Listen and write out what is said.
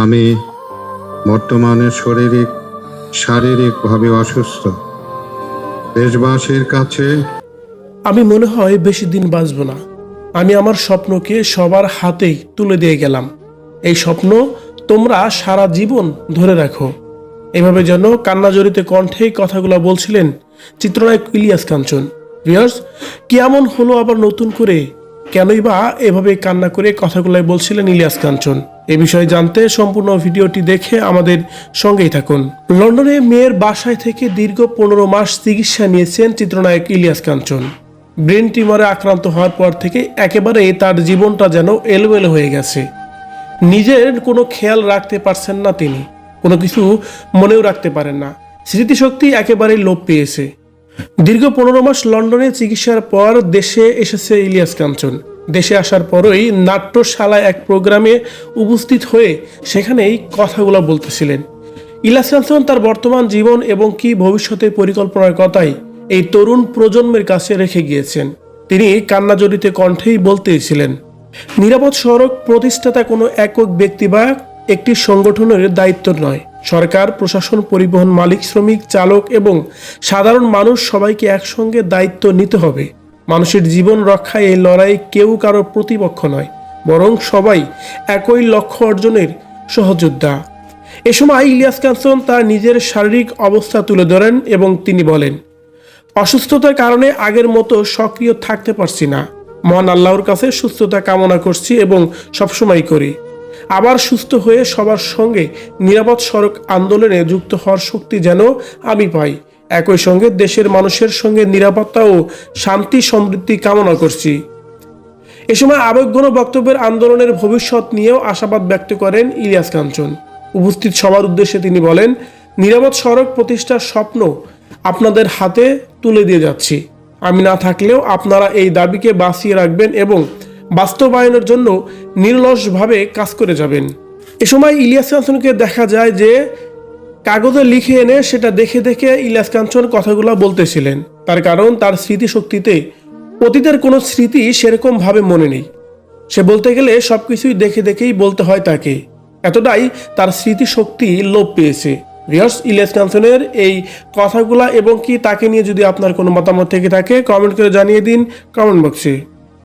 আমি বর্তমানে শারীরিকভাবে অসুস্থ। দেশবাসীর কাছে আমি মনে হয় বেশি দিন বাঁচব না। আমি আমার স্বপ্নকে সবার হাতেই তুলে দিয়ে গেলাম। এই স্বপ্ন তোমরা সারা জীবন ধরে রাখো। এভাবে যেন কান্নাজড়িত কণ্ঠেই কথাগুলো বলছিলেন চিত্রনায়ক ইলিয়াস কাঞ্চন। ভিউয়ার্স, কি এমন হলো আবার নতুন করে? কেনই বা এভাবে কান্না করে কথাগুলাই বলছিলেন ইলিয়াস কাঞ্চন? এ বিষয়ে জানতে সম্পূর্ণ ভিডিওটি দেখে আমাদের সঙ্গেই থাকুন। লন্ডনে মেয়ের বাসায় থেকে দীর্ঘ 15 মাস চিকিৎসা নিয়েছেন চিত্রনায়ক ইলিয়াস কাঞ্চন। ব্রেন টিউমারে আক্রান্ত হওয়ার পর থেকে একেবারে তার জীবনটা যেন এলোমেলো হয়ে গেছে। নিজের কোনো খেয়াল রাখতে পারছেন না তিনি, কোনো কিছু মনেও রাখতে পারেন না। স্মৃতিশক্তি একেবারে লোপ পেয়েছে। দীর্ঘ 15 মাস লন্ডনে চিকিৎসার পর দেশে এসেছে ইলিয়াস কাঞ্চন। দেশে আসার পরই নাট্যশালায় এক প্রোগ্রামে উপস্থিত হয়ে সেখানেই কথাগুলো বলতেছিলেন। ইলিয়াস কাঞ্চন তার বর্তমান জীবন এবং কি ভবিষ্যতের পরিকল্পনার কথাই এই তরুণ প্রজন্মের কাছে রেখে গিয়েছেন। তিনি কান্নাজড়িত কণ্ঠেই বলতেছিলেন, নিরাপদ সড়ক প্রতিষ্ঠাতা কোনো একক ব্যক্তি বা একটি সংগঠনের দায়িত্ব নয়। সরকার, প্রশাসন, পরিবহন মালিক, শ্রমিক, চালক এবং সাধারণ মানুষ সবাইকে একসঙ্গে দায়িত্ব নিতে হবে। মানুষের জীবন রক্ষায় এই লড়াই কেউ কারো প্রতিপক্ষ নয়, বরং সবাই একই লক্ষ্য অর্জনের সহযোদ্ধা। এ সময় ইলিয়াস কাঞ্চন তার নিজের শারীরিক অবস্থা তুলে ধরেন এবং তিনি বলেন, অসুস্থতার কারণে আগের মতো সক্রিয় থাকতে পারছি না। মহান আল্লাহর কাছে সুস্থতা কামনা করছি এবং সবসময় করি। আবার সুস্থ হয়ে সবার সঙ্গে নিরাপদ সড়ক আন্দোলনে যুক্ত হওয়ার শক্তি যেন আমি পাই। একই সঙ্গে দেশের মানুষের সঙ্গে নিরাপত্তা ও শান্তি সমৃদ্ধি কামনা করছি। এ সময় আবেগঘন বক্তব্যের আন্দোলনের ভবিষ্যৎ নিয়েও আশাবাদ ব্যক্ত করেন ইলিয়াস কাঞ্চন। উপস্থিত সবার উদ্দেশ্যে তিনি বলেন, নিরাপদ সড়ক প্রতিষ্ঠার স্বপ্ন আপনাদের হাতে তুলে দিয়ে যাচ্ছি। আমি না থাকলেও আপনারা এই দাবিকে বাঁচিয়ে রাখবেন এবং বাস্তবায়নের জন্য নিরলসভাবে কাজ করে যাবেন। এ সময় ইলিয়াস কাঞ্চনকে দেখা যায় যে কাগজে লিখে এনে সেটা দেখে দেখে ইলিয়াস কাঞ্চন কথাগুলো বলতেছিলেন। তার কারণ তার স্মৃতিশক্তিতে অতীতের কোনো স্মৃতি সেরকম ভাবে মনে নেই। সে বলতে গেলে সবকিছুই দেখে দেখেই বলতে হয় তাকে, এতটাই তার স্মৃতিশক্তি লোপ পেয়েছে। ভিউয়ার্স, ইলিয়াস কাঞ্চনের এই কথাগুলা এবং কি তাকে নিয়ে যদি আপনার কোনো মতামত থেকে থাকে কমেন্ট করে জানিয়ে দিন কমেন্ট বক্সে।